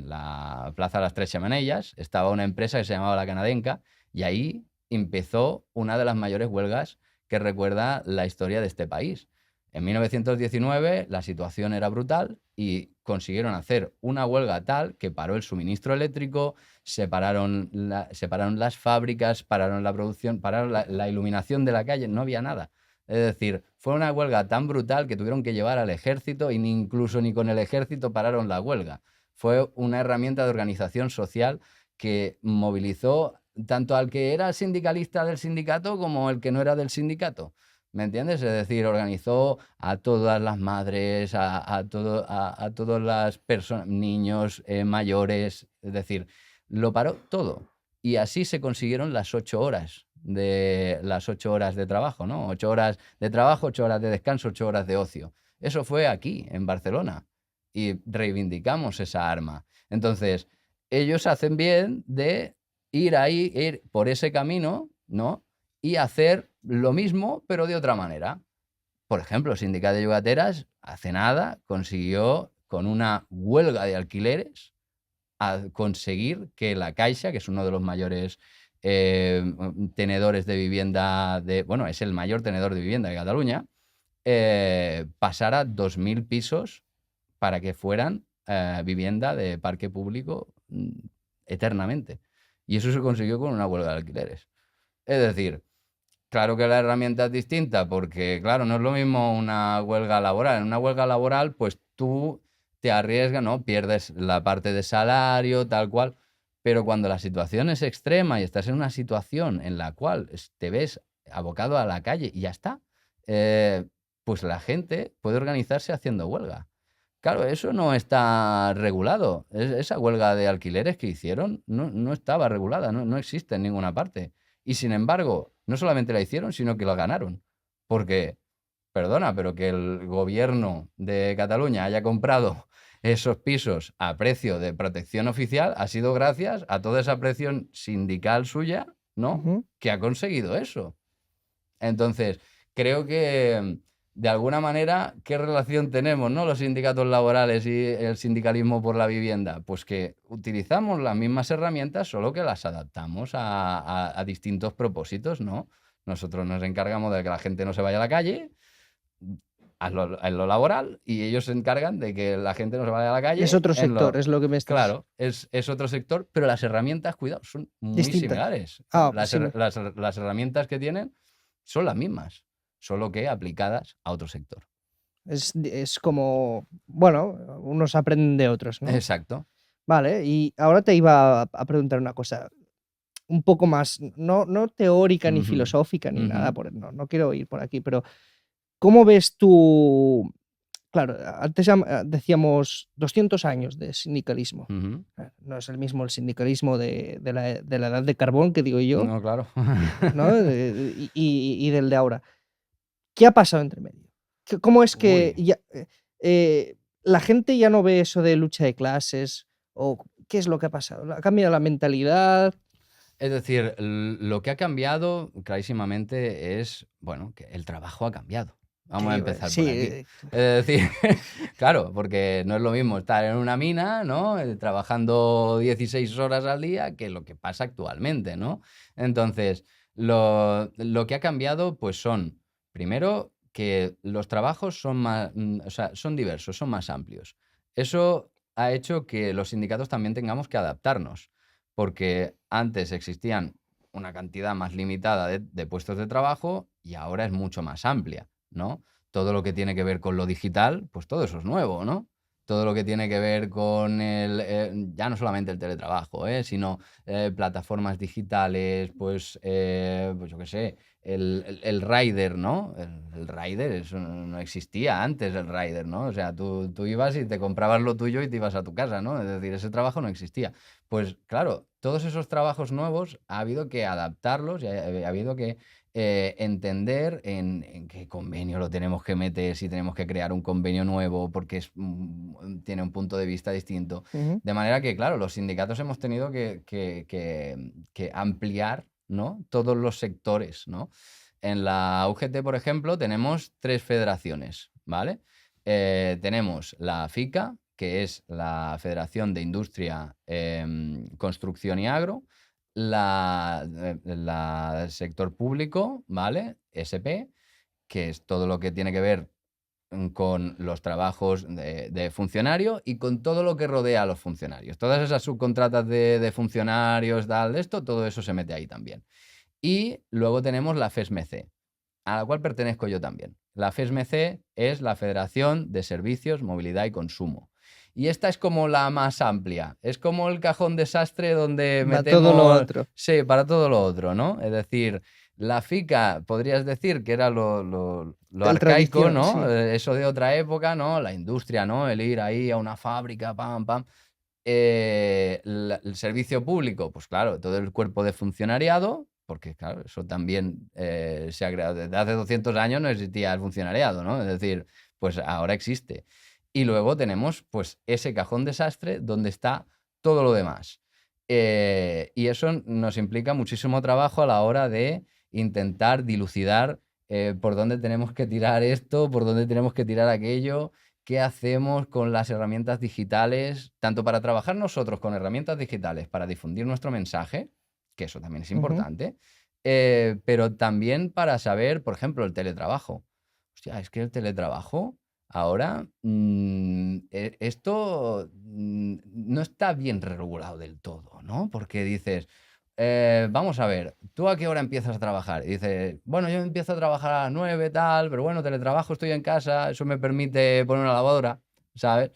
la Plaza de las Tres Xemeneies, estaba una empresa que se llamaba La Canadenca y ahí empezó una de las mayores huelgas que recuerda la historia de este país. En 1919 la situación era brutal y consiguieron hacer una huelga tal que paró el suministro eléctrico, separaron las fábricas, pararon la producción, pararon la iluminación de la calle, no había nada. Es decir, fue una huelga tan brutal que tuvieron que llevar al ejército y ni incluso ni con el ejército pararon la huelga. Fue una herramienta de organización social que movilizó tanto al que era sindicalista del sindicato como el que no era del sindicato. ¿Me entiendes? Es decir, organizó a todas las madres, a todas las personas, niños, mayores, es decir, lo paró todo. Y así se consiguieron las 8 horas de trabajo, ¿no? 8 horas de trabajo, 8 horas de descanso, 8 horas de ocio. Eso fue aquí, en Barcelona. Y reivindicamos esa arma. Entonces, ellos hacen bien de ir ahí, ir por ese camino, ¿no? Y hacer lo mismo, pero de otra manera. Por ejemplo, Sindicat de Llogateres hace nada consiguió, con una huelga de alquileres, a conseguir que la Caixa, que es uno de los mayores tenedores de vivienda, bueno, es el mayor tenedor de vivienda de Cataluña, pasara 2.000 pisos para que fueran vivienda de parque público eternamente. Y eso se consiguió con una huelga de alquileres. Es decir, claro que la herramienta es distinta porque, claro, no es lo mismo una huelga laboral. En una huelga laboral, pues tú te arriesgas, ¿no? Pierdes la parte de salario, tal cual. Pero cuando la situación es extrema y estás en una situación en la cual te ves abocado a la calle y ya está, eh, pues la gente puede organizarse haciendo huelga. Claro, eso no está regulado. Esa huelga de alquileres que hicieron no estaba regulada, no existe en ninguna parte. Y sin embargo, no solamente la hicieron, sino que la ganaron. Porque, perdona, pero que el gobierno de Cataluña haya comprado esos pisos a precio de protección oficial ha sido gracias a toda esa presión sindical suya, ¿no? Ujú. Que ha conseguido eso. Entonces, creo que de alguna manera, ¿qué relación tenemos, no? Los sindicatos laborales y el sindicalismo por la vivienda. Pues que utilizamos las mismas herramientas, solo que las adaptamos a distintos propósitos, ¿no? Nosotros nos encargamos de que la gente no se vaya a la calle, en lo laboral, y ellos se encargan de que la gente no se vaya a la Es calle otro en sector, lo... es lo que me estás... Claro, es otro sector, pero las herramientas, cuidado, son muy Distintas. similares. Ah, Las, sí. las herramientas que tienen son las mismas, solo que aplicadas a otro sector. Es como, bueno, unos aprenden de otros, ¿no? Exacto. Vale, y ahora te iba a preguntar una cosa un poco más, no teórica ni Ujú, filosófica ni ujú, nada, no quiero ir por aquí, pero ¿cómo ves tú? Claro, antes decíamos 200 años de sindicalismo. ujú. No es el mismo el sindicalismo de la edad de carbón, que digo yo, No, claro. ¿no? Y del de ahora. ¿Qué ha pasado entre medio? ¿Cómo es que Uy. ya, la gente ya no ve eso de lucha de clases? ¿O qué es lo que ha pasado? ¿Ha cambiado la mentalidad? Es decir, lo que ha cambiado clarísimamente es, bueno, que el trabajo ha cambiado. Vamos a empezar Sí, por aquí. Es decir, claro, porque no es lo mismo estar en una mina, ¿no? Trabajando 16 horas al día que lo que pasa actualmente, ¿no? Entonces, lo que ha cambiado, pues son, primero, que los trabajos son más, o sea, son diversos, son más amplios. Eso ha hecho que los sindicatos también tengamos que adaptarnos, porque antes existían una cantidad más limitada de puestos de trabajo y ahora es mucho más amplia, ¿no? Todo lo que tiene que ver con lo digital, pues todo eso es nuevo, ¿no? Todo lo que tiene que ver con ya no solamente el teletrabajo, sino plataformas digitales, pues yo qué sé, el rider, ¿no? El rider, eso no existía antes, el rider, ¿no? O sea, tú ibas y te comprabas lo tuyo y te ibas a tu casa, ¿no? Es decir, ese trabajo no existía. Pues claro, todos esos trabajos nuevos ha habido que adaptarlos y ha habido que entender en qué convenio lo tenemos que meter, si tenemos que crear un convenio nuevo porque tiene un punto de vista distinto. Ujú, De manera que, claro, los sindicatos hemos tenido que ampliar, ¿no? Todos los sectores, ¿no? En la UGT, por ejemplo, tenemos 3 federaciones, ¿vale? Tenemos la FICA, que es la Federación de Industria, Construcción y Agro, la sector público, ¿vale? SP, que es todo lo que tiene que ver con los trabajos de funcionario y con todo lo que rodea a los funcionarios. Todas esas subcontratas de funcionarios, tal, esto, todo eso se mete ahí también. Y luego tenemos la FESMC, a la cual pertenezco yo también. La FESMC es la Federación de Servicios, Movilidad y Consumo. Y esta es como la más amplia. Es como el cajón desastre donde va todo lo metemos, otro. sí, para todo lo otro, ¿no? Es decir, la FICA podrías decir que era lo El arcaico, tradición, ¿no? sí. Eso de otra época, ¿no? La industria, ¿no? El ir ahí a una fábrica, pam, pam. El servicio público, pues claro, todo el cuerpo de funcionariado, porque claro, eso también se ha creado. Desde hace 200 años no existía el funcionariado, ¿no? Es decir, pues ahora existe. Y luego tenemos pues ese cajón desastre donde está todo lo demás. Y eso nos implica muchísimo trabajo a la hora de intentar dilucidar por dónde tenemos que tirar esto, por dónde tenemos que tirar aquello, qué hacemos con las herramientas digitales, tanto para trabajar nosotros con herramientas digitales para difundir nuestro mensaje, que eso también es Ujú. importante, pero también para saber, por ejemplo, el teletrabajo. Hostia, es que el teletrabajo ahora, esto no está bien regulado del todo, ¿no? Porque dices, vamos a ver, ¿tú a qué hora empiezas a trabajar? Y dices, bueno, yo empiezo a trabajar a las 9, tal, pero bueno, teletrabajo, estoy en casa, eso me permite poner una lavadora. ¿sabes?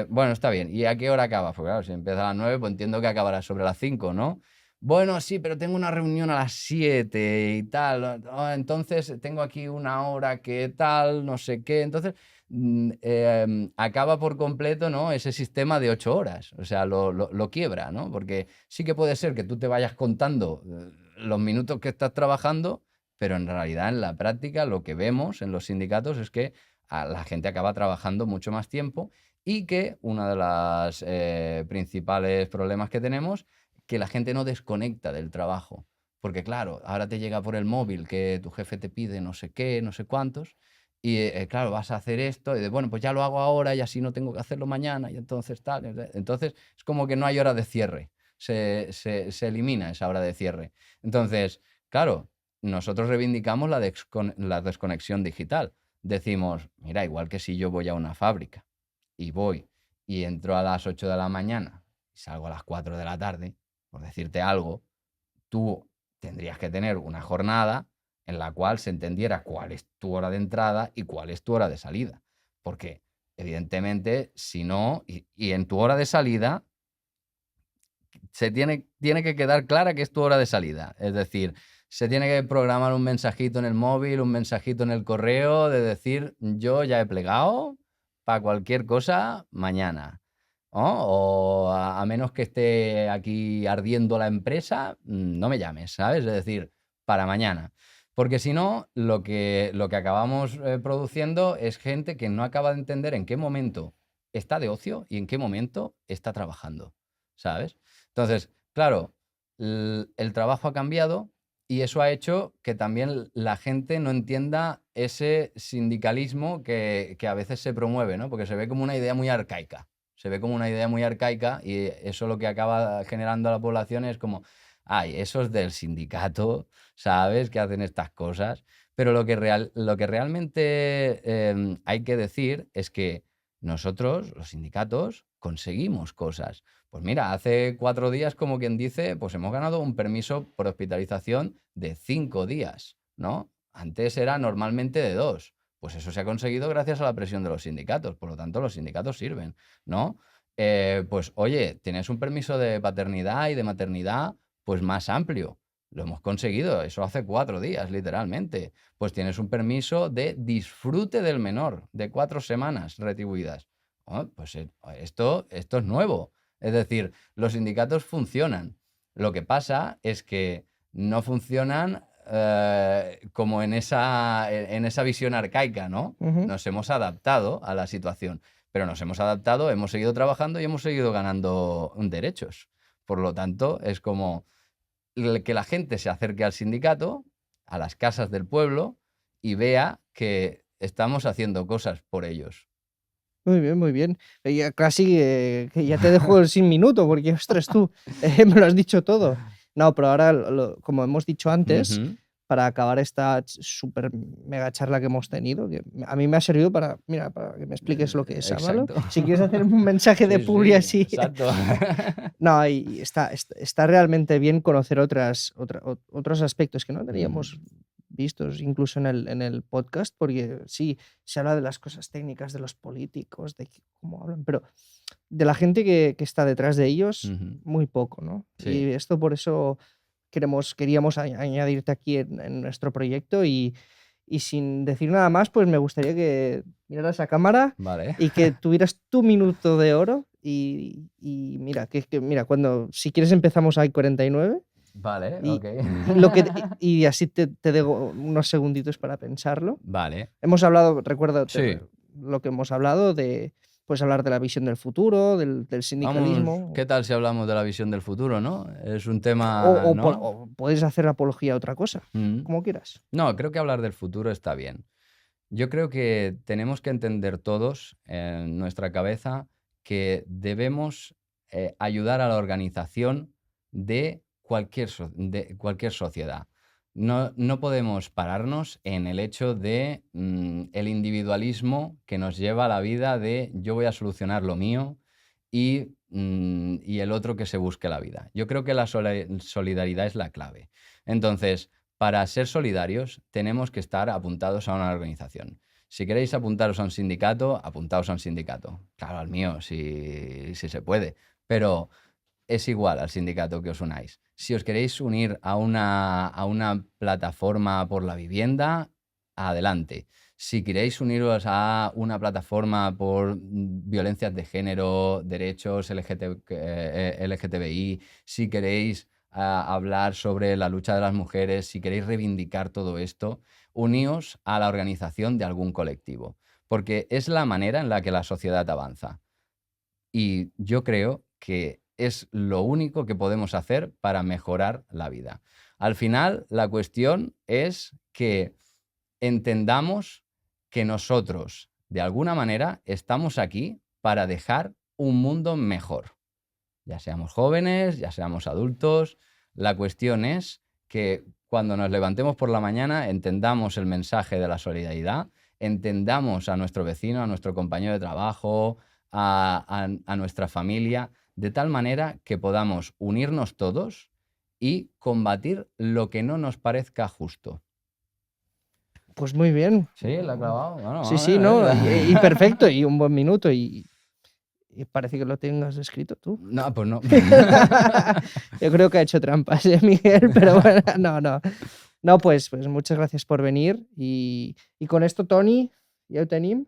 Bueno, está bien. ¿Y a qué hora acabas? Pues claro, si empieza a las 9, pues entiendo que acabarás sobre las 5, ¿no? Bueno, sí, pero tengo una reunión a las 7 y tal. Entonces tengo aquí una hora que tal, no sé qué. Entonces acaba por completo, ¿no? Ese sistema de 8 horas. O sea, lo quiebra, ¿no? Porque sí que puede ser que tú te vayas contando los minutos que estás trabajando, pero en realidad en la práctica lo que vemos en los sindicatos es que la gente acaba trabajando mucho más tiempo y que uno de los principales problemas que tenemos que la gente no desconecta del trabajo. Porque claro, ahora te llega por el móvil que tu jefe te pide no sé qué, no sé cuántos, y claro, vas a hacer esto, y bueno, pues ya lo hago ahora y así no tengo que hacerlo mañana, y entonces tal. Entonces es como que no hay hora de cierre, se elimina esa hora de cierre. Entonces, claro, nosotros reivindicamos la desconexión digital. Decimos, mira, igual que si yo voy a una fábrica y voy y entro a las 8 de la mañana y salgo a las 4 de la tarde, por decirte algo, tú tendrías que tener una jornada en la cual se entendiera cuál es tu hora de entrada y cuál es tu hora de salida. Porque, evidentemente, si no, y en tu hora de salida, tiene que quedar clara que es tu hora de salida. Es decir, se tiene que programar un mensajito en el móvil, un mensajito en el correo de decir, yo ya he plegado para cualquier cosa mañana. ¿No? O a menos que esté aquí ardiendo la empresa, no me llames, ¿sabes? Es decir, para mañana. Porque si no, lo que acabamos produciendo es gente que no acaba de entender en qué momento está de ocio y en qué momento está trabajando, ¿sabes? Entonces, claro, el trabajo ha cambiado y eso ha hecho que también la gente no entienda ese sindicalismo que a veces se promueve, ¿no? Porque se ve como una idea muy arcaica. Se ve como una idea muy arcaica y eso lo que acaba generando a la población es como, ay, esos del sindicato, ¿sabes? Que hacen estas cosas. Pero lo que realmente hay que decir es que nosotros, los sindicatos, conseguimos cosas. Pues mira, hace 4 días, como quien dice, pues hemos ganado un permiso por hospitalización de 5 días, ¿no? Antes era normalmente de 2. Pues eso se ha conseguido gracias a la presión de los sindicatos. Por lo tanto, los sindicatos sirven, ¿no? Pues oye, tienes un permiso de paternidad y de maternidad, pues más amplio. Lo hemos conseguido, eso hace 4 días, literalmente. Pues tienes un permiso de disfrute del menor, de 4 semanas retribuidas. Pues esto es nuevo. Es decir, los sindicatos funcionan. Lo que pasa es que no funcionan como en esa visión arcaica, ¿no? Ujú. Nos hemos adaptado a la situación, pero nos hemos adaptado, hemos seguido trabajando y hemos seguido ganando derechos. Por lo tanto, es como que la gente se acerque al sindicato, a las casas del pueblo y vea que estamos haciendo cosas por ellos. Muy bien, muy bien. Ya casi, que ya te dejo sin minuto, porque, ostras, tú, me lo has dicho todo. No, pero ahora, como hemos dicho antes, Ujú. para acabar esta súper mega charla que hemos tenido, que a mí me ha servido para, mira, para que me expliques lo que es Sábalo. Exacto. Si quieres hacer un mensaje de Sí, publi sí, así. exacto. No, y está realmente bien conocer otros aspectos que no Ujú. teníamos vistos incluso en el podcast, porque sí, se habla de las cosas técnicas, de los políticos, de cómo hablan, pero de la gente que está detrás de ellos, Ujú. muy poco, ¿no? Y Sí, esto por eso queríamos añadirte aquí en nuestro proyecto y sin decir nada más, pues me gustaría que miraras a cámara vale. y que tuvieras tu minuto de oro y mira, mira, si quieres empezamos ahí 49 Vale, y, okey. y así te dejo unos segunditos para pensarlo. Vale. Hemos hablado, recuerda Sí. lo que hemos hablado de, pues hablar de la visión del futuro, del Vamos, sindicalismo, ¿qué tal si hablamos de la visión del futuro, no? Es un o, tema, ¿no? puedes hacer apología a otra cosa, Mm. como quieras. No, creo que hablar del futuro está bien. Yo creo que tenemos que entender todos en nuestra cabeza que debemos ayudar a la organización de cualquier sociedad. No podemos pararnos en el hecho de el individualismo que nos lleva a la vida de yo voy a solucionar lo mío y el otro que se busque la vida. Yo creo que la solidaridad es la clave. Entonces, para ser solidarios tenemos que estar apuntados a una organización. Si queréis apuntaros a un sindicato, apuntaos a un sindicato. Claro, al mío, si se puede. Pero es igual al sindicato que os unáis. Si os queréis unir a una plataforma por la vivienda, adelante. Si queréis uniros a una plataforma por violencias de género, derechos LGTBI, si queréis hablar sobre la lucha de las mujeres, si queréis reivindicar todo esto, uníos a la organización de algún colectivo, porque es la manera en la que la sociedad avanza. Y yo creo que es lo único que podemos hacer para mejorar la vida. Al final, la cuestión es que entendamos que nosotros, de alguna manera, estamos aquí para dejar un mundo mejor. Ya seamos jóvenes, ya seamos adultos. La cuestión es que cuando nos levantemos por la mañana entendamos el mensaje de la solidaridad, entendamos a nuestro vecino, a nuestro compañero de trabajo, a nuestra familia, de tal manera que podamos unirnos todos y combatir lo que no nos parezca justo. Pues muy bien. Sí, la he clavado. Bueno, Sí, sí, no, y perfecto, y un buen minuto, y parece que lo tengas escrito tú. No, pues no. Yo creo que ha hecho trampas, Miguel, pero bueno, no. No, pues muchas gracias por venir, y con esto, Toni, ja ho tenim.